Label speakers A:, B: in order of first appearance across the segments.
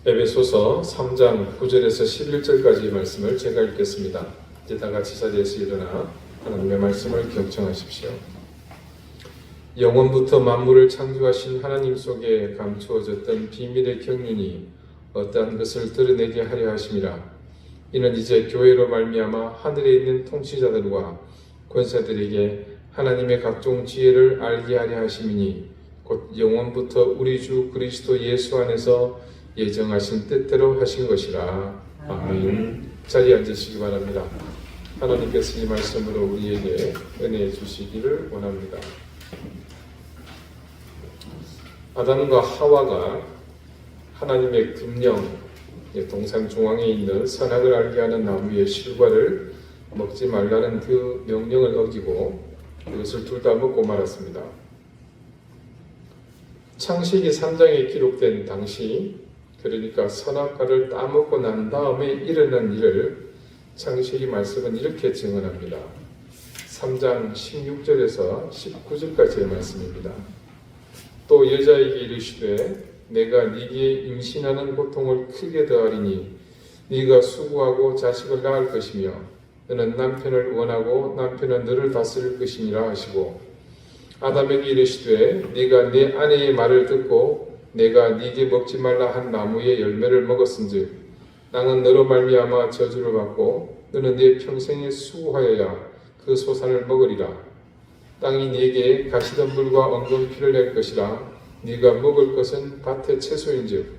A: 에베소서 3장 9절에서 11절까지의 말씀을 제가 읽겠습니다. 이제 다 같이 자리에서 일어나 하나님의 말씀을 경청하십시오. 영원부터 만물을 창조하신 하나님 속에 감추어졌던 비밀의 경륜이 어떠한 것을 드러내게 하려 하심이라. 이는 이제 교회로 말미암아 하늘에 있는 통치자들과 권세들에게 하나님의 각종 지혜를 알게 하려 하심이니 곧 영원부터 우리 주 그리스도 예수 안에서 예정하신 뜻대로 하신 것이라. 아멘. 자리에 앉으시기 바랍니다. 하나님께서 이 말씀으로 우리에게 은혜 주시기를 원합니다. 아담과 하와가 하나님의 금령, 동산 중앙에 있는 선악을 알게 하는 나무의 실과를 먹지 말라는 그 명령을 어기고 그것을 둘 다 먹고 말았습니다. 창세기 3장에 기록된 당시, 그러니까 선악과를 따먹고 난 다음에 일어난 일을 창세기 말씀은 이렇게 증언합니다. 3장 16절에서 19절까지의 말씀입니다. 또 여자에게 이르시되 내가 네게 임신하는 고통을 크게 더하리니 네가 수고하고 자식을 낳을 것이며 너는 남편을 원하고 남편은 너를 다스릴 것이니라 하시고, 아담에게 이르시되 네가 내 아내의 말을 듣고 내가 네게 먹지 말라 한 나무의 열매를 먹었은즉 땅은 너로 말미암아 저주를 받고 너는 네 평생에 수고하여야 그 소산을 먹으리라. 땅이 네게 가시덤불과 엉겅퀴를 낼 것이라. 네가 먹을 것은 밭의 채소인즉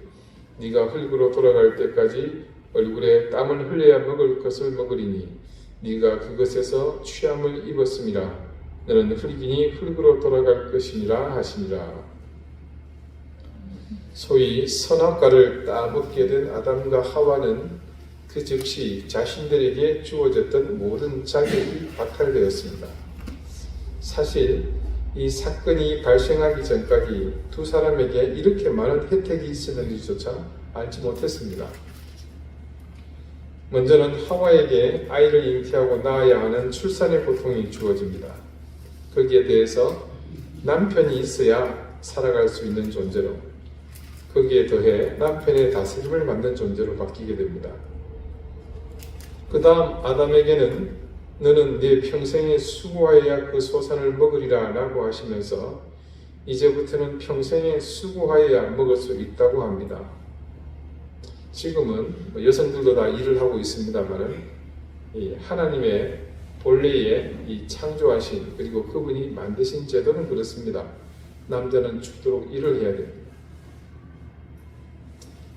A: 네가 흙으로 돌아갈 때까지 얼굴에 땀을 흘려야 먹을 것을 먹으리니 네가 그것에서 취함을 입었음이라. 너는 흙이니 흙으로 돌아갈 것이니라 하시니라. 소위 선악과를 따먹게 된 아담과 하와는 그 즉시 자신들에게 주어졌던 모든 자격이 박탈되었습니다. 사실 이 사건이 발생하기 전까지 두 사람에게 이렇게 많은 혜택이 있었는지조차 알지 못했습니다. 먼저는 하와에게 아이를 잉태하고 낳아야 하는 출산의 고통이 주어집니다. 거기에 대해서 남편이 있어야 살아갈 수 있는 존재로, 거기에 더해 남편의 다스림을 받는 존재로 바뀌게 됩니다. 그 다음 아담에게는 너는 네 평생에 수고하여야 그 소산을 먹으리라 라고 하시면서 이제부터는 평생에 수고하여야 먹을 수 있다고 합니다. 지금은 여성들도 다 일을 하고 있습니다만 하나님의 본래의 이 창조하신 그리고 그분이 만드신 제도는 그렇습니다. 남자는 죽도록 일을 해야 됩니다.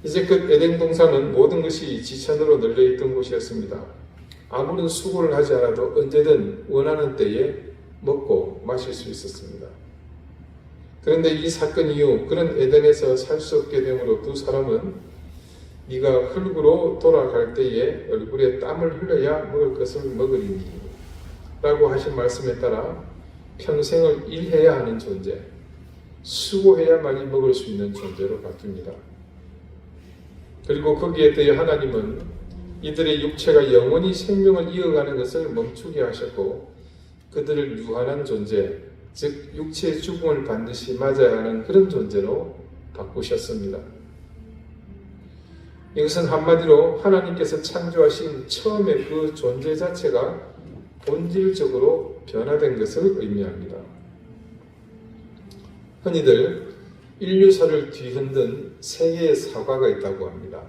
A: 이제껏 에덴 동산은 모든 것이 지천으로 널려있던 곳이었습니다. 아무런 수고를 하지 않아도 언제든 원하는 때에 먹고 마실 수 있었습니다. 그런데 이 사건 이후 그런 에덴에서 살 수 없게 되므로 두 사람은 네가 흙으로 돌아갈 때에 얼굴에 땀을 흘려야 먹을 것을 먹으리니 라고 하신 말씀에 따라 평생을 일해야 하는 존재, 수고해야만이 먹을 수 있는 존재로 바뀝니다. 그리고 거기에 대해 하나님은 이들의 육체가 영원히 생명을 이어가는 것을 멈추게 하셨고 그들을 유한한 존재, 즉 육체의 죽음을 반드시 맞아야 하는 그런 존재로 바꾸셨습니다. 이것은 한마디로 하나님께서 창조하신 처음의 그 존재 자체가 본질적으로 변화된 것을 의미합니다. 흔히들 인류사를 뒤흔든 세 개의 사과가 있다고 합니다.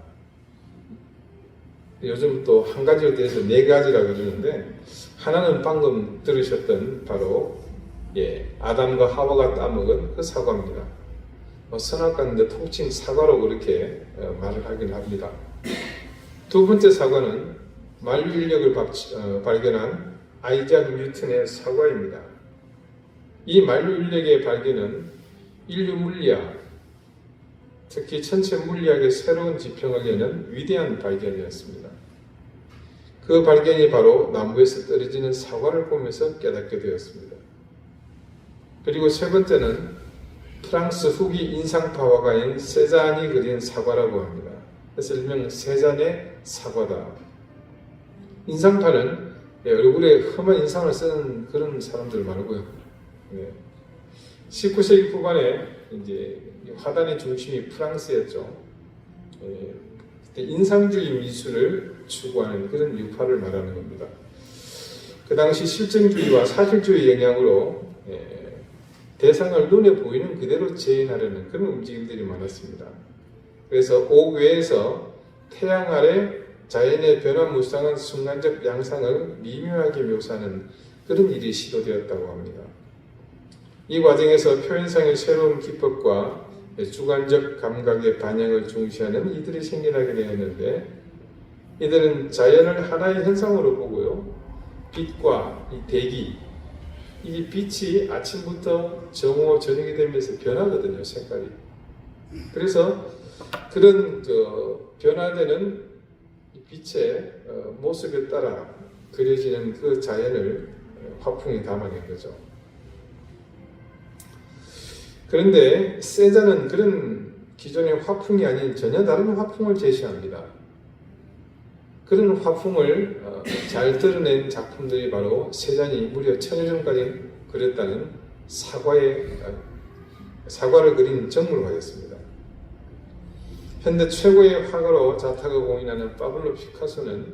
A: 요즘 또 한 가지에 대해서 네 가지라고 그러는데, 하나는 방금 들으셨던 바로 아담과 하와가 따먹은 그 사과입니다. 선악과인데 통칭 사과로 그렇게 말을 하긴 합니다. 두 번째 사과는 만유인력을 발견한 아이작 뉴턴의 사과입니다. 이 만유인력의 발견은 인류 물리학, 특히 천체 물리학의 새로운 지평을 여는 위대한 발견이었습니다. 그 발견이 바로 나무에서 떨어지는 사과를 보면서 깨닫게 되었습니다. 그리고 세 번째는 프랑스 후기 인상파 가인 세잔이 그린 사과라고 합니다. 그래서 일명 세잔의 사과다. 인상파는 얼굴에 험한 인상을 쓰는 그런 사람들 말고요. 19세기 후반에 이제 화단의 중심이 프랑스였죠. 인상주의 미술을 추구하는 그런 유파를 말하는 겁니다. 그 당시 실증주의와 사실주의 영향으로 대상을 눈에 보이는 그대로 재현하려는 그런 움직임들이 많았습니다. 그래서 옥외에서 태양 아래 자연의 변화무쌍한 순간적 양상을 미묘하게 묘사하는 그런 일이 시도되었다고 합니다. 이 과정에서 표현상의 새로운 기법과 주관적 감각의 반영을 중시하는 이들이 생겨나게 되었는데, 이들은 자연을 하나의 현상으로 보고요, 빛과 이 대기, 이 빛이 아침부터 정오, 저녁이 되면서 변하거든요, 색깔이. 그래서 그런 변화되는 빛의 모습에 따라 그려지는 그 자연을 화풍에 담아낸 거죠. 그런데 세자는 그런 기존의 화풍이 아닌 전혀 다른 화풍을 제시합니다. 그런 화풍을 잘 드러낸 작품들이 바로 세잔이 무려 1000여 년까지 그렸다는 사과를 그린 정물화였습니다. 현대 최고의 화가로 자타가 공인하는 파블로 피카소는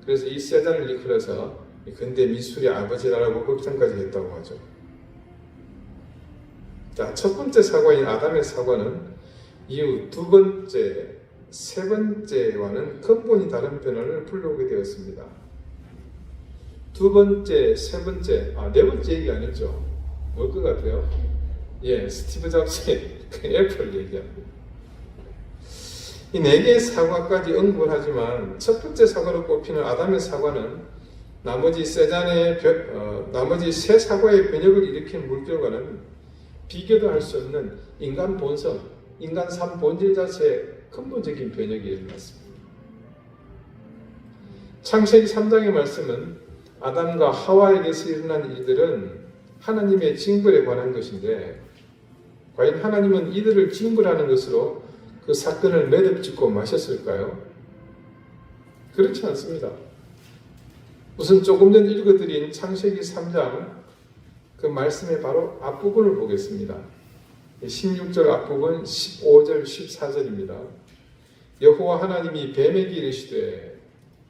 A: 그래서 이 세잔을 이끌어서 근대 미술의 아버지라고 걱정까지 했다고 하죠. 자, 첫 번째 사과인 아담의 사과는 이후 두 번째, 세 번째와는 근본이 다른 변화를 불러오게 되었습니다. 두 번째, 세 번째, 네 번째 얘기 안 했죠? 뭘 것 같아요? 스티브 잡스의 애플 얘기합니다. 이 네 개의 사과까지 언급을 하지만 첫 번째 사과로 꼽히는 아담의 사과는 나머지 나머지 세 사과의 변혁을 일으킨 물결과는 비교도 할 수 없는 인간 본성, 인간 삶 본질 자체의 근본적인 변혁이 일어났습니다. 창세기 3장의 말씀은 아담과 하와에게서 일어난 일들은 하나님의 징벌에 관한 것인데, 과연 하나님은 이들을 징벌하는 것으로 그 사건을 매듭짓고 마셨을까요? 그렇지 않습니다. 우선 조금 전 읽어드린 창세기 3장 그 말씀의 바로 앞부분을 보겠습니다. 16절 앞부분 15절 14절입니다. 여호와 하나님이 뱀에게 이르시되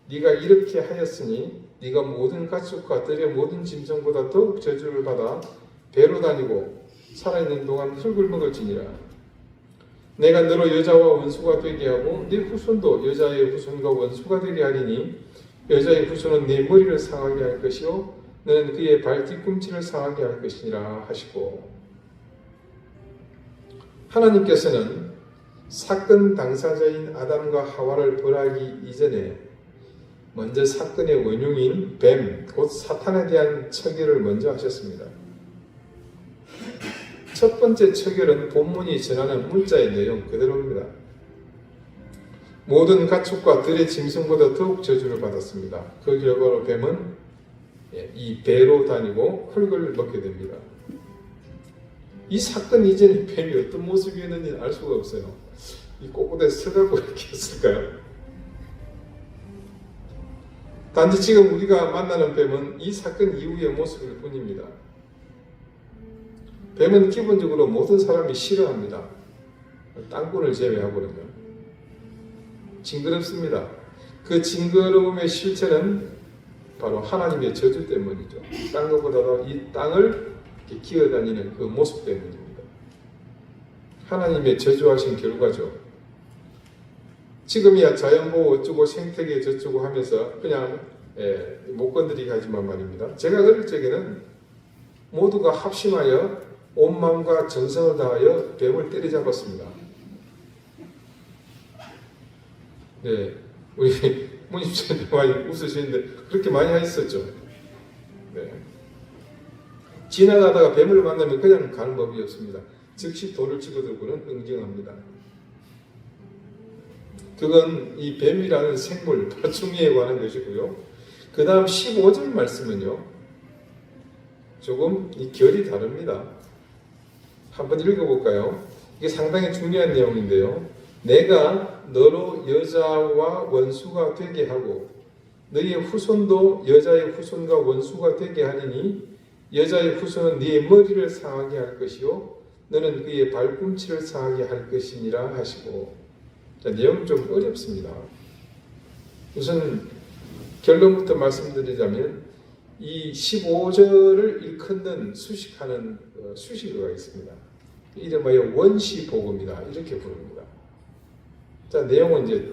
A: 네가 이렇게 하였으니 네가 모든 가축과 들의 모든 짐승보다 더욱 저주를 받아 배로 다니고 살아있는 동안 흙을 먹을지니라. 내가 너로 여자와 원수가 되게 하고 네 후손도 여자의 후손과 원수가 되게 하리니 여자의 후손은 네 머리를 상하게 할 것이요 너는 그의 발 뒤꿈치를 상하게 할 것이니라 하시고, 하나님께서는 사건 당사자인 아담과 하와를 벌하기 이전에 먼저 사건의 원흉인 뱀, 곧 사탄에 대한 처결을 먼저 하셨습니다. 첫 번째 처결은 본문이 전하는 문자의 내용 그대로입니다. 모든 가축과 들의 짐승보다 더욱 저주를 받았습니다. 그 결과로 뱀은 이 배로 다니고 흙을 먹게 됩니다. 이 사건 이전에 뱀이 어떤 모습이었는지 알 수가 없어요. 이 꼬꼬대 서갖고 이렇게 했을까요? 단지 지금 우리가 만나는 뱀은 이 사건 이후의 모습일 뿐입니다. 뱀은 기본적으로 모든 사람이 싫어합니다. 땅꾼을 제외하고는요. 징그럽습니다. 그 징그러움의 실체는 바로 하나님의 저주 때문이죠. 딴 것보다도 이 땅을 기어다니는 그 모습 때문입니다. 하나님의 저주하신 결과죠. 지금이야 자연보호 어쩌고 생태계 저쩌고 하면서 그냥 못 건드리게 하지만 말입니다. 제가 어릴 적에는 모두가 합심하여 온 마음과 정성을 다하여 뱀을 때려잡았습니다. 우리 모님처럼 많이 웃으시는데 그렇게 많이 하셨었죠. 지나가다가 뱀을 만나면 그냥 가는 법이 없습니다. 즉시 돌을 집어들고는 응징합니다. 그건 이 뱀이라는 생물, 파충류에 관한 것이고요. 그 다음 15절 말씀은요, 조금 이 결이 다릅니다. 한번 읽어볼까요? 이게 상당히 중요한 내용인데요. 내가 너로 여자와 원수가 되게 하고 너희의 후손도 여자의 후손과 원수가 되게 하리니 여자의 후손은 네의 머리를 상하게 할 것이요 너는 그의 발꿈치를 상하게 할 것이니라 하시고, 자, 내용은 좀 어렵습니다. 우선 결론부터 말씀드리자면 이 15절을 일컫는 수식하는 수식어가 있습니다. 이름하여 원시복음이다 이렇게 부릅니다. 자, 내용은 이제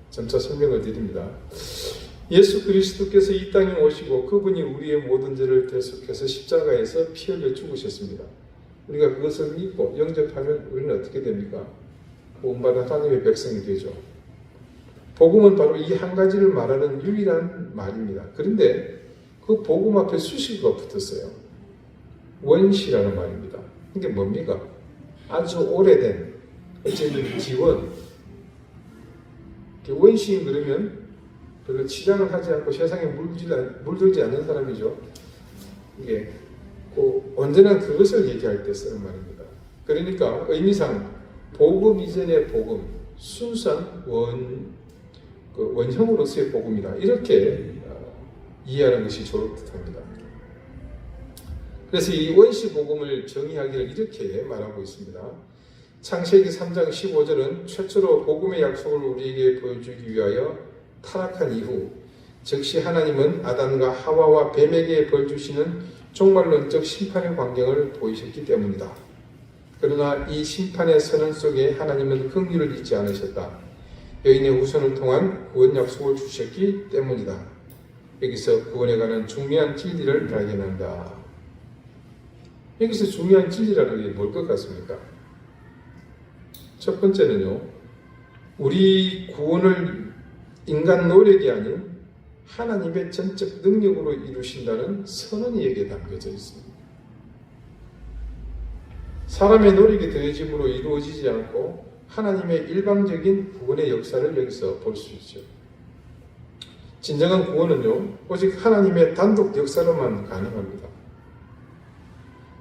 A: 점차 설명을 드립니다. 예수 그리스도께서 이 땅에 오시고 그분이 우리의 모든 죄를 대속해서 십자가에서 피 흘려 죽으셨습니다. 우리가 그것을 믿고 영접하면 우리는 어떻게 됩니까? 구원받은 하나님의 백성이 되죠. 복음은 바로 이 한 가지를 말하는 유일한 말입니다. 그런데 그 복음 앞에 수식어가 붙었어요. 원시라는 말입니다. 이게 뭡니까? 아주 오래된 어쨌든 기원. 원시인 그러면 별로 치장을 하지 않고 세상에 물들지 않는 사람이죠. 이게 언제나 그것을 얘기할 때 쓰는 말입니다. 그러니까 의미상 복음 이전의 복음, 순수한 원형으로서의 복음이다. 이렇게 이해하는 것이 좋을 듯합니다. 그래서 이 원시 복음을 정의하기를 이렇게 말하고 있습니다. 창세기 3장 15절은 최초로 복음의 약속을 우리에게 보여주기 위하여 타락한 이후 즉시 하나님은 아담과 하와와 뱀에게 벌 주시는 종말론적 심판의 광경을 보이셨기 때문이다. 그러나 이 심판의 선언 속에 하나님은 긍휼을 잊지 않으셨다. 여인의 후손을 통한 구원 약속을 주셨기 때문이다. 여기서 구원에 관한 중요한 진리를 발견한다. 여기서 중요한 진리라는 게 뭘 것 같습니까? 첫 번째는요, 우리 구원을 인간 노력이 아닌 하나님의 전적 능력으로 이루신다는 선언이 여기에 담겨져 있습니다. 사람의 노력이 더해짐으로 이루어지지 않고 하나님의 일방적인 구원의 역사를 여기서 볼 수 있죠. 진정한 구원은요, 오직 하나님의 단독 역사로만 가능합니다.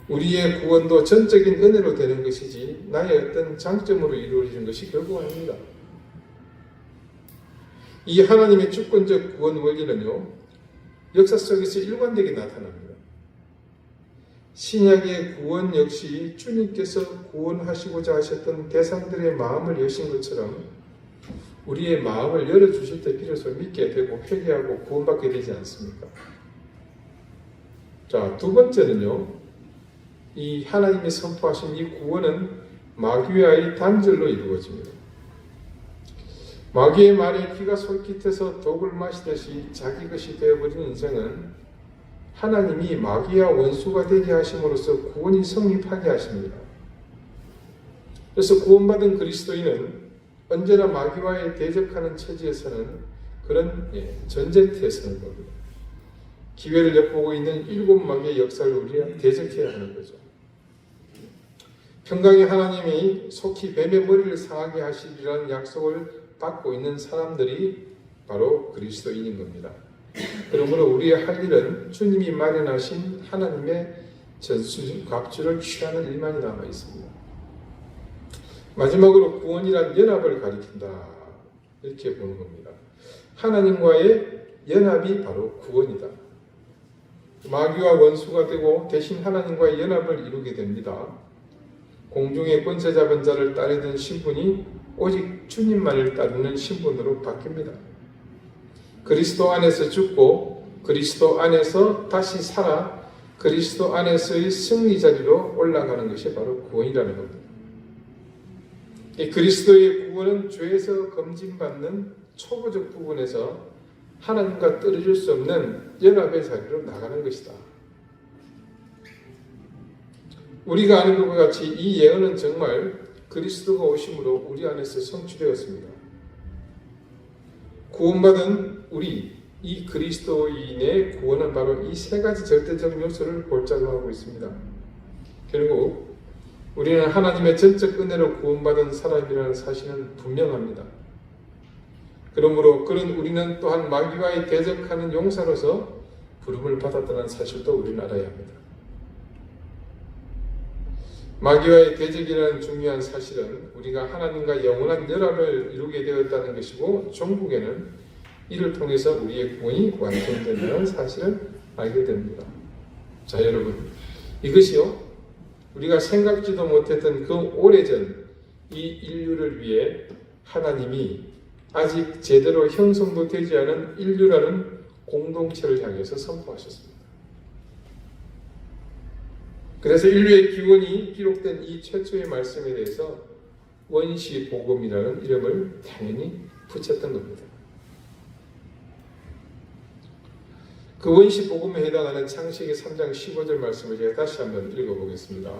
A: 우리의 구원도 전적인 은혜로 되는 것이지 나의 어떤 장점으로 이루어지는 것이 결국 아닙니다. 이 하나님의 주권적 구원 원리는요, 역사 속에서 일관되게 나타납니다. 신약의 구원 역시 주님께서 구원하시고자 하셨던 대상들의 마음을 여신 것처럼 우리의 마음을 열어주실 때 비로소 믿게 되고 회개하고 구원받게 되지 않습니까? 자, 두 번째는요, 이 하나님이 선포하신 이 구원은 마귀와의 단절로 이루어집니다. 마귀의 말에 귀가 솔깃해서 독을 마시듯이 자기 것이 되어버린 인생은 하나님이 마귀와 원수가 되게 하심으로써 구원이 성립하게 하십니다. 그래서 구원받은 그리스도인은 언제나 마귀와의 대적하는 처지에서는 그런 전쟁터에 서는 겁니다. 기회를 엿보고 있는 일곱 마귀의 역사를 우리가 대적해야 하는 거죠. 평강의 하나님이 속히 뱀의 머리를 상하게 하시리라는 약속을 받고 있는 사람들이 바로 그리스도인인 겁니다. 그러므로 우리의 할 일은 주님이 마련하신 하나님의 전수 갑주를 취하는 일만이 남아 있습니다. 마지막으로 구원이란 연합을 가리킨다 이렇게 보는 겁니다. 하나님과의 연합이 바로 구원이다. 마귀와 원수가 되고 대신 하나님과의 연합을 이루게 됩니다. 공중의 권세 잡은 자를 따르던 신분이 오직 주님만을 따르는 신분으로 바뀝니다. 그리스도 안에서 죽고 그리스도 안에서 다시 살아 그리스도 안에서의 승리 자리로 올라가는 것이 바로 구원이라는 겁니다. 이 그리스도의 구원은 죄에서 검진받는 초보적 부분에서 하나님과 떨어질 수 없는 연합의 자리로 나가는 것이다. 우리가 아는 것과 같이 이 예언은 정말 그리스도가 오심으로 우리 안에서 성취되었습니다. 구원받은 우리, 이 그리스도인의 구원은 바로 이 세 가지 절대적 요소를 골자로 하고 있습니다. 결국 우리는 하나님의 전적 은혜로 구원받은 사람이라는 사실은 분명합니다. 그러므로 우리는 또한 마귀와의 대적하는 용사로서 부름을 받았다는 사실도 우리는 알아야 합니다. 마귀와의 대적이라는 중요한 사실은 우리가 하나님과 영원한 연합을 이루게 되었다는 것이고 종국에는 이를 통해서 우리의 구원이 완성된다는 사실을 알게 됩니다. 자, 여러분, 이것이요 우리가 생각지도 못했던 그 오래전 이 인류를 위해 하나님이 아직 제대로 형성도 되지 않은 인류라는 공동체를 향해서 선포하셨습니다. 그래서 인류의 기원이 기록된 이 최초의 말씀에 대해서 원시 복음이라는 이름을 당연히 붙였던 겁니다. 그 원시 복음에 해당하는 창세기 3장 15절 말씀을 제가 다시 한번 읽어보겠습니다.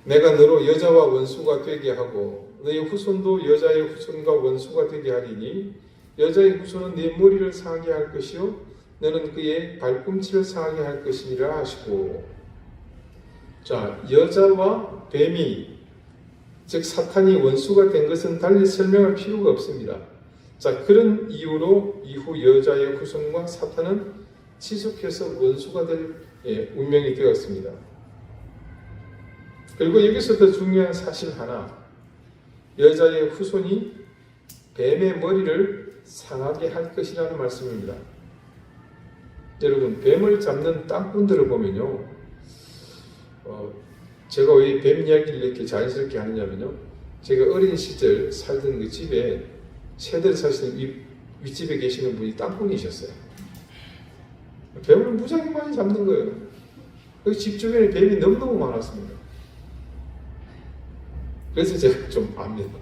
A: 내가 너로 여자와 원수가 되게 하고 너의 후손도 여자의 후손과 원수가 되게 하리니 여자의 후손은 네 머리를 상하게 할 것이요 너는 그의 발꿈치를 상하게 할 것이니라 하시고. 자, 여자와 뱀이 즉 사탄이 원수가 된 것은 달리 설명할 필요가 없습니다. 자, 그런 이유로 이후 여자의 후손과 사탄은 지속해서 원수가 될 운명이 되었습니다. 그리고 여기서 더 중요한 사실 하나, 여자의 후손이 뱀의 머리를 상하게 할 것이라는 말씀입니다. 여러분, 뱀을 잡는 땅꾼들을 보면요, 제가 왜 뱀 이야기를 이렇게 자연스럽게 하느냐면요, 제가 어린 시절 살던 그 집에 새들 사시는 윗집에 계시는 분이 땅꾼이셨어요. 뱀을 무지하게 많이 잡는 거예요. 그 집 주변에 뱀이 너무너무 많았습니다. 그래서 제가 좀 압니다.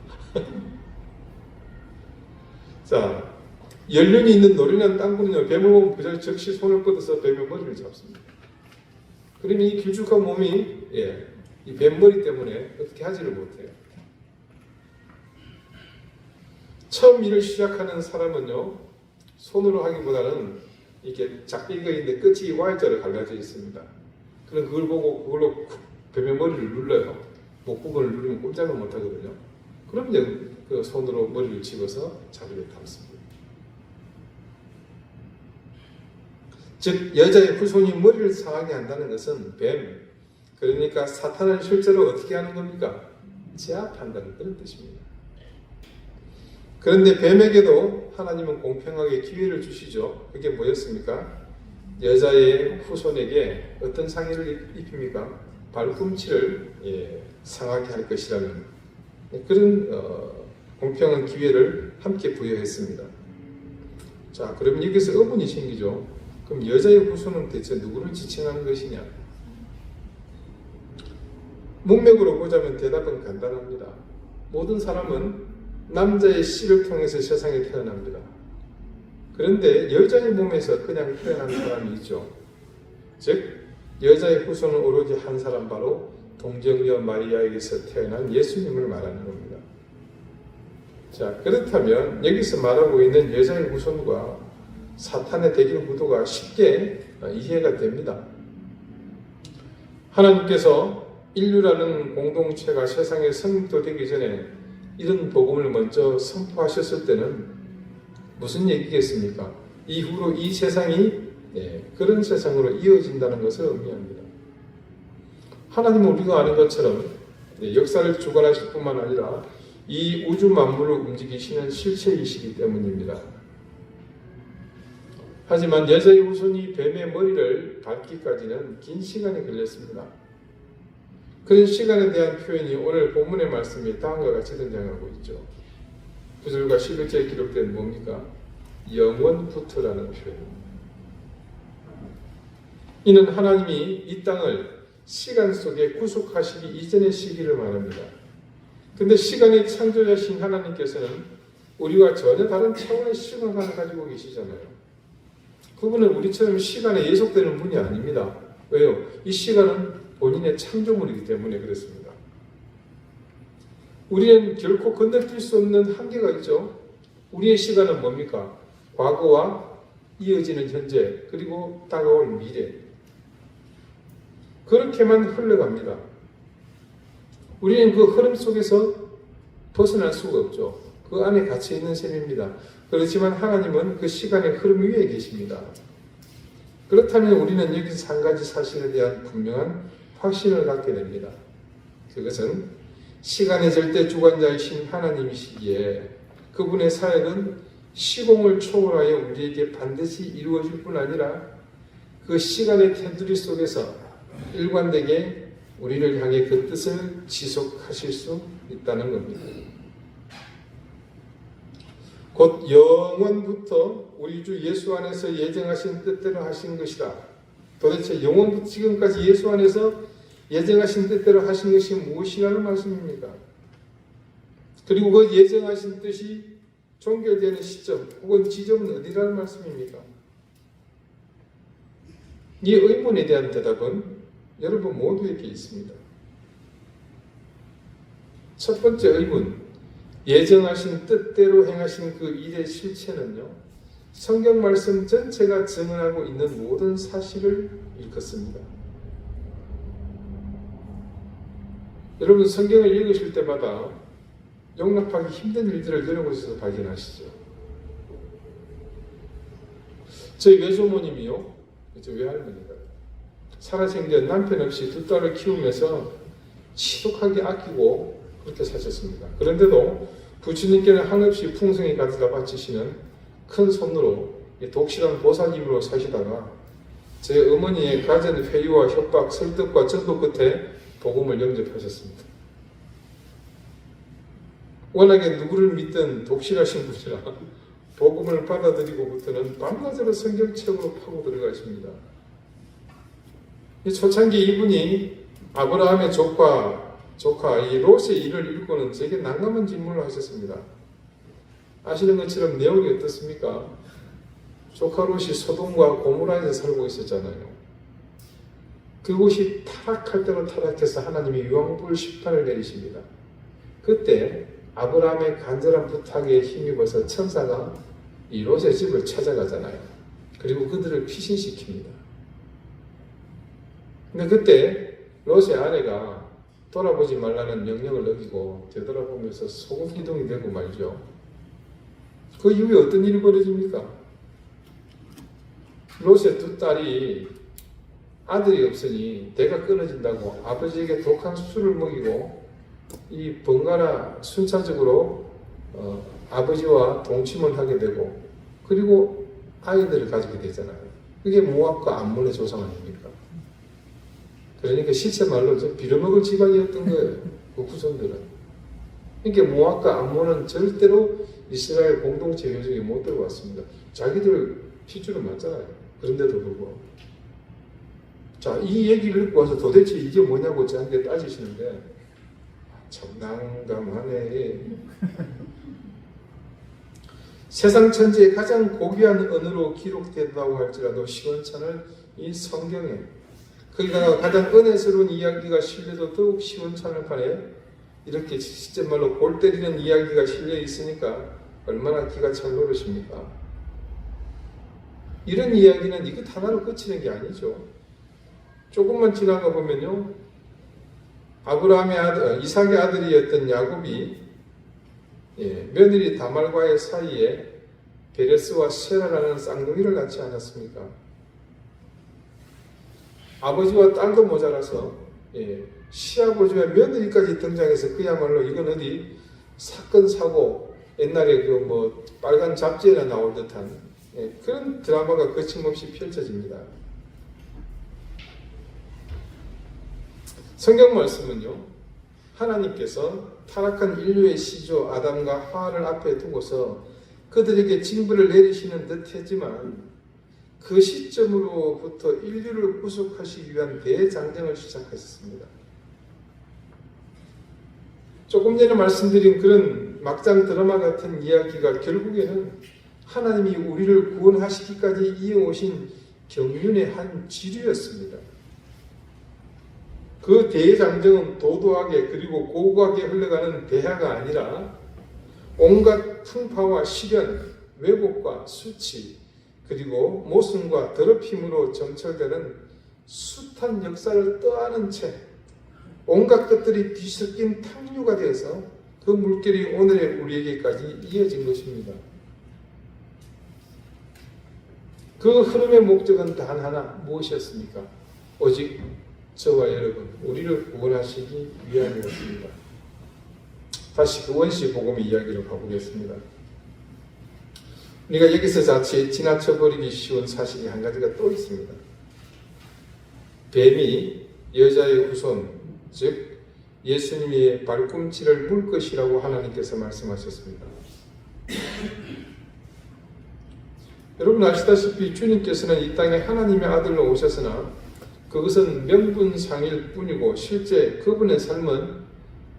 A: 자, 연륜이 있는 노련한 땅꾼은요, 뱀을 보면 그저 즉시 손을 뻗어서 뱀의 머리를 잡습니다. 그러면 이 길쭉한 몸이 이 뱀머리 때문에 어떻게 하지를 못해요. 처음 일을 시작하는 사람은요, 손으로 하기보다는 이렇게 작비거리인데 끝이 Y자로 갈라져 있습니다. 그럼 그걸 보고 그걸로 뱀의 머리를 눌러요. 목 부분을 누르면 꼼짝을 못 하거든요. 그럼 이제 그 손으로 머리를 집어서 자리에 담습니다. 즉 여자의 후손이 머리를 상하게 한다는 것은 뱀, 그러니까 사탄은 실제로 어떻게 하는 겁니까? 제압한다는 그런 뜻입니다. 그런데 뱀에게도 하나님은 공평하게 기회를 주시죠. 그게 뭐였습니까? 여자의 후손에게 어떤 상해를 입힙니까? 발꿈치를 상하게 할 것이라는 그런 공평한 기회를 함께 부여했습니다. 자, 그러면 여기서 의문이 생기죠. 그럼 여자의 후손은 대체 누구를 지칭하는 것이냐? 문맥으로 보자면 대답은 간단합니다. 모든 사람은 남자의 씨를 통해서 세상에 태어납니다. 그런데 여자의 몸에서 그냥 태어난 사람이 있죠. 즉 여자의 후손은 오로지 한 사람, 바로 동정녀 마리아에게서 태어난 예수님을 말하는 겁니다. 자, 그렇다면 여기서 말하고 있는 여자의 후손과 사탄의 대결 구도가 쉽게 이해가 됩니다. 하나님께서 인류라는 공동체가 세상에 성립되기 전에 이런 복음을 먼저 선포하셨을 때는 무슨 얘기겠습니까? 이후로 이 세상이 그런 세상으로 이어진다는 것을 의미합니다. 하나님은 우리가 아는 것처럼 역사를 주관하실 뿐만 아니라 이 우주 만물을 움직이시는 실체이시기 때문입니다. 하지만 여자의 후손이 뱀의 머리를 밟기까지는 긴 시간이 걸렸습니다. 그런 시간에 대한 표현이 오늘 본문의 말씀이 다음과 같이 등장하고 있죠. 9절과 11절에 기록된 뭡니까? 영원부터라는 표현입니다. 이는 하나님이 이 땅을 시간 속에 구속하시기 이전의 시기를 말합니다. 근데 시간의 창조자신 하나님께서는 우리와 전혀 다른 차원의 시간관을 가지고 계시잖아요. 그분은 우리처럼 시간에 예속되는 분이 아닙니다. 왜요? 이 시간은 본인의 창조물이기 때문에 그렇습니다. 우리는 결코 건너뛸 수 없는 한계가 있죠. 우리의 시간은 뭡니까? 과거와 이어지는 현재, 그리고 다가올 미래. 그렇게만 흘러갑니다. 우리는 그 흐름 속에서 벗어날 수가 없죠. 그 안에 갇혀 있는 셈입니다. 그렇지만 하나님은 그 시간의 흐름 위에 계십니다. 그렇다면 우리는 여기서 한 가지 사실에 대한 분명한 확신을 갖게 됩니다. 그것은 시간의 절대 주관자이신 하나님이시기에 그분의 사역은 시공을 초월하여 우리에게 반드시 이루어질 뿐 아니라 그 시간의 테두리 속에서 일관되게 우리를 향해 그 뜻을 지속하실 수 있다는 겁니다. 곧 영원부터 우리 주 예수 안에서 예정하신 뜻대로 하신 것이다. 도대체 영원부터 지금까지 예수 안에서 예정하신 뜻대로 하신 것이 무엇이라는 말씀입니까? 그리고 그 예정하신 뜻이 종결되는 시점 혹은 지점은 어디라는 말씀입니까? 이 의문에 대한 대답은 여러분 모두에게 있습니다. 첫 번째 의문, 예정하신 뜻대로 행하신 그 일의 실체는요, 성경 말씀 전체가 증언하고 있는 모든 사실을 일컫습니다. 여러분 성경을 읽으실 때마다 용납하기 힘든 일들을 여러 곳에서 발견하시죠. 저희 외조모님이요, 이제 외할머니가 살아생전 남편 없이 두 딸을 키우면서 지독하게 아끼고 그렇게 사셨습니다. 그런데도 부처님께는 한없이 풍성히 가져다 바치시는 큰 손으로 독실한 보살님으로 사시다가 제 어머니의 가진 회유와 협박, 설득과 전도 끝에 복음을 영접하셨습니다. 워낙에 누구를 믿든 독실하신 분이라 복음을 받아들이고부터는 밤낮으로 성경책으로 파고 들어가십니다. 이 초창기 이분이 아브라함의 조카 이 롯의 일을 읽고는 제게 난감한 질문을 하셨습니다. 아시는 것처럼 내용이 어떻습니까? 조카 롯이 소돔과 고모라에서 살고 있었잖아요. 그곳이 타락할 대로 타락해서 하나님이 유황불 심판을 내리십니다. 그때 아브라함의 간절한 부탁에 힘입어서 천사가 이 롯의 집을 찾아가잖아요. 그리고 그들을 피신시킵니다. 근데 그때 롯의 아내가 돌아보지 말라는 명령을 어기고 되돌아보면서 소금 기둥이 되고 말죠. 그 이후에 어떤 일이 벌어집니까? 롯의 두 딸이 아들이 없으니 대가 끊어진다고 아버지에게 독한 술을 먹이고 이 번갈아 순차적으로 아버지와 동침을 하게 되고 그리고 아이들을 가지게 되잖아요. 그게 모압과 암몬의 조상 아닙니까? 그러니까 실제 말로 빌어먹을 집안이었던 거예요. 그 후손들은. 그러니까 모압과 암몬은 절대로 이스라엘 공동체 교정에 못 들어왔습니다. 자기들 핏줄은 맞잖아요. 그런데도 불구하고. 자, 이 얘기를 듣고 와서 도대체 이게 뭐냐고 저한테 따지시는데 참 난감하네. 세상 천지의 가장 고귀한 언어로 기록된다고 할지라도 시원찮을 이 성경에 거기다가 가장 은혜스러운 이야기가 실려도 더욱 시원찮을 판에 이렇게 진짜 말로 골 때리는 이야기가 실려 있으니까 얼마나 기가 찰 노릇입니까? 이런 이야기는 이것 하나로 그치는 게 아니죠. 조금만 지나가 보면요, 아브라함의 아들, 이삭의 아들이었던 야곱이 며느리 다말과의 사이에 베레스와 세라라는 쌍둥이를 낳지 않았습니까? 아버지와 딸도 모자라서 시아버지와 며느리까지 등장해서 그야말로 이건 어디 사건 사고 옛날에 그 뭐 빨간 잡지에나 나올 듯한 그런 드라마가 거침없이 펼쳐집니다. 성경 말씀은요, 하나님께서 타락한 인류의 시조 아담과 하와를 앞에 두고서 그들에게 징벌을 내리시는 듯 했지만 그 시점으로부터 인류를 구속하시기 위한 대장정을 시작하셨습니다. 조금 전에 말씀드린 그런 막장 드라마 같은 이야기가 결국에는 하나님이 우리를 구원하시기까지 이어오신 경륜의 한 지류였습니다. 그 대장정은 도도하게 그리고 고고하게 흘러가는 대화가 아니라 온갖 풍파와 시련, 왜곡과 수치, 그리고 모순과 더럽힘으로 점철되는 숱한 역사를 떠안은 채 온갖 것들이 뒤섞인 탕류가 되어서 그 물결이 오늘의 우리에게까지 이어진 것입니다. 그 흐름의 목적은 단 하나, 무엇이었습니까? 오직 저와 여러분, 우리를 구원하시기 위함이었습니다. 다시 그 원시 복음의 이야기로 가보겠습니다. 우리가 여기서 자칫 지나쳐버리기 쉬운 사실이 한 가지가 또 있습니다. 뱀이 여자의 후손, 즉 예수님의 발꿈치를 물 것이라고 하나님께서 말씀하셨습니다. 여러분 아시다시피 주님께서는 이 땅에 하나님의 아들로 오셨으나 그것은 명분상일 뿐이고 실제 그분의 삶은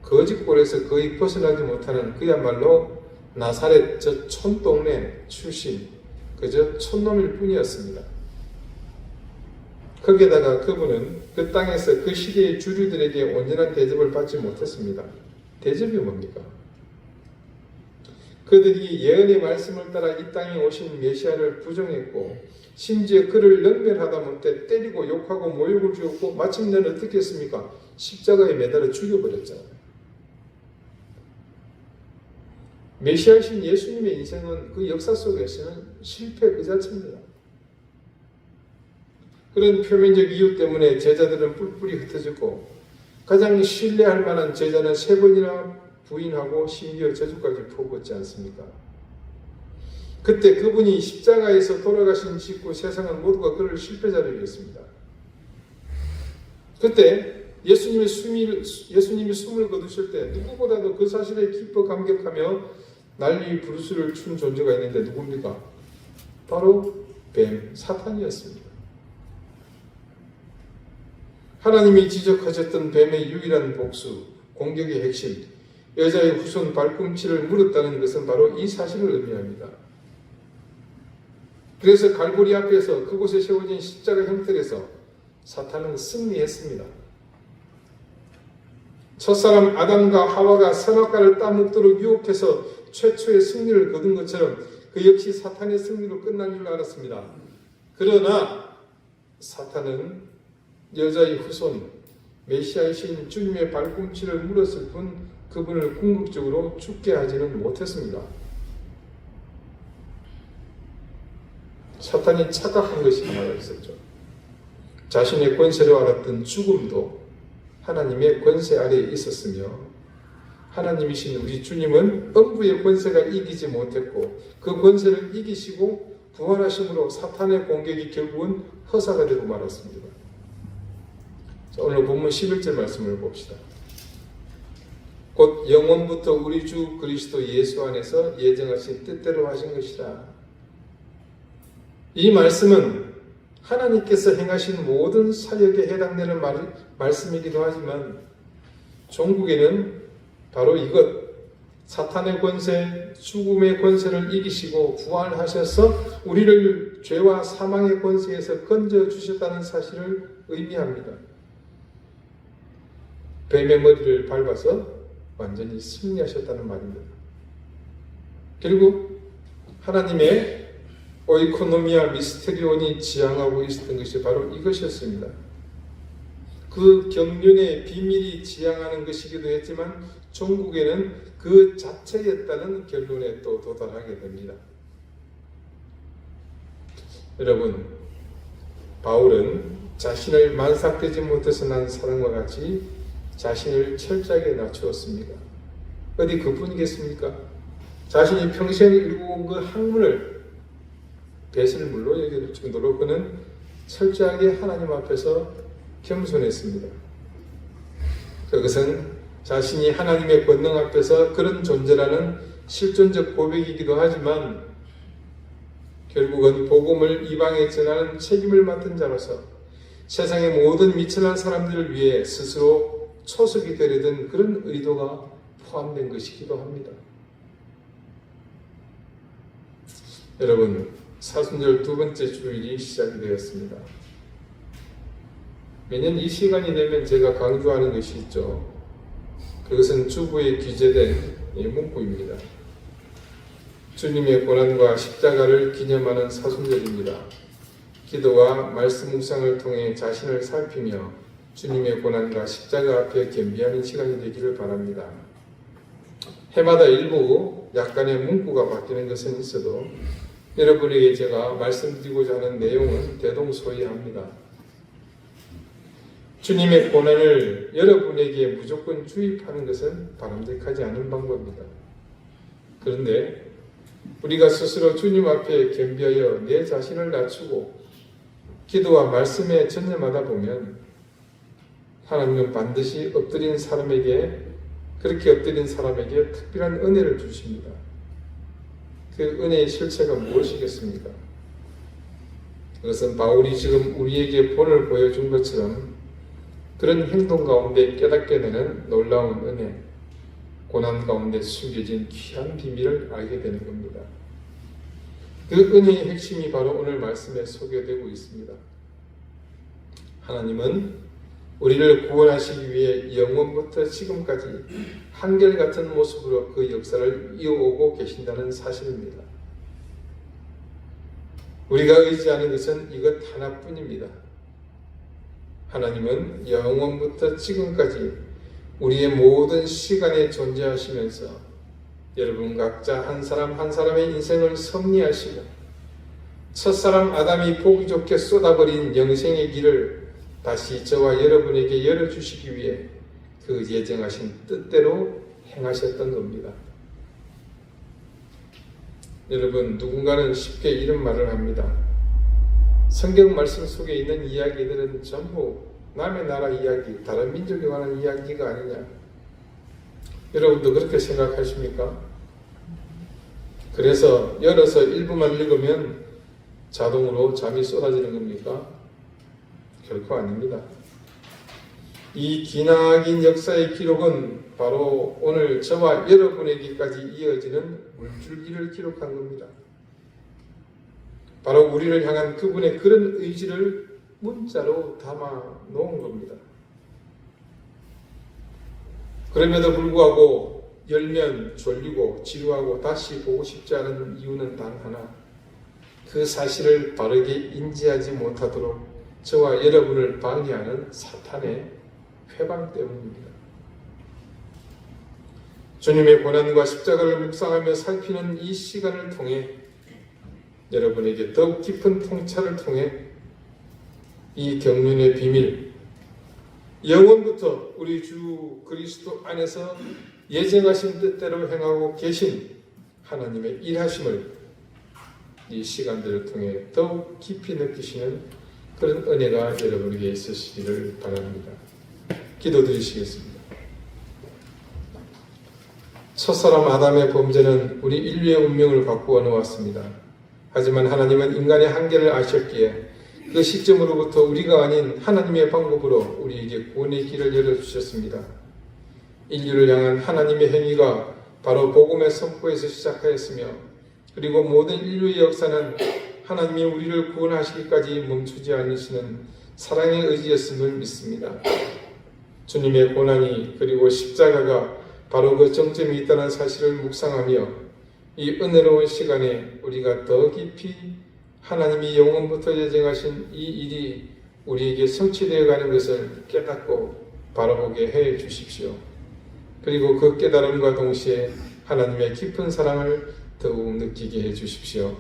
A: 거짓골에서 거의 벗어나지 못하는 그야말로 나사렛 저 촌동네 출신 그저 촌놈일 뿐이었습니다. 거기에다가 그분은 그 땅에서 그 시대의 주류들에게 온전한 대접을 받지 못했습니다. 대접이 뭡니까? 그들이 예언의 말씀을 따라 이 땅에 오신 메시아를 부정했고 심지어 그를 능멸하다 못해 때리고 욕하고 모욕을 주었고 마침내는 어떻게 했습니까? 십자가에 매달아 죽여버렸잖아요. 메시아이신 예수님의 인생은 그 역사 속에서는 실패 그 자체입니다. 그런 표면적 이유 때문에 제자들은 뿔뿔이 흩어졌고 가장 신뢰할 만한 제자는 3번이나 부인하고 심지어 저주까지 퍼붓지 않습니까? 그때 그분이 십자가에서 돌아가신 직후 세상은 모두가 그를 실패자로 여겼습니다. 그때 예수님이 숨을 거두실 때 누구보다도 그 사실에 기뻐 감격하며 난리 부르스를 춘 존재가 있는데 누굽니까? 바로 뱀, 사탄이었습니다. 하나님이 지적하셨던 뱀의 유일한 복수, 공격의 핵심, 여자의 후손 발꿈치를 물었다는 것은 바로 이 사실을 의미합니다. 그래서 갈보리 앞에서 그곳에 세워진 십자가 형틀에서 사탄은 승리했습니다. 첫사람 아담과 하와가 선악과를 따먹도록 유혹해서 최초의 승리를 거둔 것처럼 그 역시 사탄의 승리로 끝날 줄 알았습니다. 그러나 사탄은 여자의 후손, 메시아이신 주님의 발꿈치를 물었을 뿐 그분을 궁극적으로 죽게 하지는 못했습니다. 사탄이 착각한 것이 하나가 있었죠. 자신의 권세로 알았던 죽음도 하나님의 권세 아래에 있었으며 하나님이신 우리 주님은 음부의 권세가 이기지 못했고 그 권세를 이기시고 부활하심으로 사탄의 공격이 결국은 허사가 되고 말았습니다. 자, 오늘 본문 11절 말씀을 봅시다. 곧 영원부터 우리 주 그리스도 예수 안에서 예정하신 뜻대로 하신 것이라. 이 말씀은 하나님께서 행하신 모든 사역에 해당되는 말씀이기도 하지만 종국에는 바로 이것, 사탄의 권세, 죽음의 권세를 이기시고 부활하셔서 우리를 죄와 사망의 권세에서 건져주셨다는 사실을 의미합니다. 뱀의 머리를 밟아서 완전히 승리하셨다는 말입니다. 결국 하나님의 오이코노미아 미스테리온이 지향하고 있었던 것이 바로 이것이었습니다. 그 경륜의 비밀이 지향하는 것이기도 했지만 종국에는 그 자체였다는 결론에 또 도달하게 됩니다. 여러분, 바울은 자신을 만삭되지 못해서 난 사람과 같이 자신을 철저하게 낮추었습니다. 어디 그뿐이겠습니까? 자신이 평생 일구온 그 학문을 배설물로 여길 정도로 그는 철저하게 하나님 앞에서 겸손했습니다. 그것은 자신이 하나님의 권능 앞에서 그런 존재라는 실존적 고백이기도 하지만 결국은 복음을 이방에 전하는 책임을 맡은 자로서 세상의 모든 미천한 사람들을 위해 스스로 초석이 되려던 그런 의도가 포함된 것이기도 합니다. 여러분, 사순절 2번째 주일이 시작이 되었습니다. 매년 이 시간이 되면 제가 강조하는 것이 있죠. 그것은 주부에 기재된 문구입니다. 주님의 고난과 십자가를 기념하는 사순절입니다. 기도와 말씀 묵상을 통해 자신을 살피며 주님의 고난과 십자가 앞에 겸비하는 시간이 되기를 바랍니다. 해마다 일부 약간의 문구가 바뀌는 것은 있어도 여러분에게 제가 말씀드리고자 하는 내용은 대동소이합니다. 주님의 고난을 여러분에게 무조건 주입하는 것은 바람직하지 않은 방법입니다. 그런데 우리가 스스로 주님 앞에 겸비하여 내 자신을 낮추고 기도와 말씀에 전념하다 보면 하나님은 반드시 그렇게 엎드린 사람에게 특별한 은혜를 주십니다. 그 은혜의 실체가 무엇이겠습니까? 그것은 바울이 지금 우리에게 본을 보여준 것처럼 그런 행동 가운데 깨닫게 되는 놀라운 은혜, 고난 가운데 숨겨진 귀한 비밀을 알게 되는 겁니다. 그 은혜의 핵심이 바로 오늘 말씀에 소개되고 있습니다. 하나님은 우리를 구원하시기 위해 영원부터 지금까지 한결같은 모습으로 그 역사를 이어오고 계신다는 사실입니다. 우리가 의지하는 것은 이것 하나뿐입니다. 하나님은 영원부터 지금까지 우리의 모든 시간에 존재하시면서 여러분 각자 한 사람 한 사람의 인생을 섭리하시고 첫사람 아담이 보기 좋게 쏟아버린 영생의 길을 다시 저와 여러분에게 열어주시기 위해 그 예정하신 뜻대로 행하셨던 겁니다. 여러분, 누군가는 쉽게 이런 말을 합니다. 성경 말씀 속에 있는 이야기들은 전부 남의 나라 이야기, 다른 민족에 관한 이야기가 아니냐. 여러분도 그렇게 생각하십니까? 그래서 열어서 일부만 읽으면 자동으로 잠이 쏟아지는 겁니까? 결코 아닙니다. 이 기나긴 역사의 기록은 바로 오늘 저와 여러분에게까지 이어지는 물줄기를 기록한 겁니다. 바로 우리를 향한 그분의 그런 의지를 문자로 담아 놓은 겁니다. 그럼에도 불구하고 열면 졸리고 지루하고 다시 보고 싶지 않은 이유는 단 하나, 그 사실을 바르게 인지하지 못하도록 저와 여러분을 방해하는 사탄의 회방 때문입니다. 주님의 고난과 십자가를 묵상하며 살피는 이 시간을 통해 여러분에게 더욱 깊은 통찰을 통해 이 경륜의 비밀, 영원부터 우리 주 그리스도 안에서 예정하신 뜻대로 행하고 계신 하나님의 일하심을 이 시간들을 통해 더욱 깊이 느끼시는 그런 은혜가 여러분에게 있으시기를 바랍니다. 기도드리시겠습니다. 첫사람 아담의 범죄는 우리 인류의 운명을 바꾸어 놓았습니다. 하지만 하나님은 인간의 한계를 아셨기에 그 시점으로부터 우리가 아닌 하나님의 방법으로 우리에게 구원의 길을 열어주셨습니다. 인류를 향한 하나님의 행위가 바로 복음의 선포에서 시작하였으며 그리고 모든 인류의 역사는 하나님이 우리를 구원하시기까지 멈추지 않으시는 사랑의 의지였음을 믿습니다. 주님의 고난이 그리고 십자가가 바로 그 정점이 있다는 사실을 묵상하며 이 은혜로운 시간에 우리가 더 깊이 하나님이 영원부터 예정하신 이 일이 우리에게 성취되어 가는 것을 깨닫고 바라보게 해 주십시오. 그리고 그 깨달음과 동시에 하나님의 깊은 사랑을 더욱 느끼게 해 주십시오.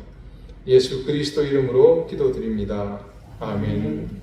A: 예수 그리스도 이름으로 기도드립니다. 아멘.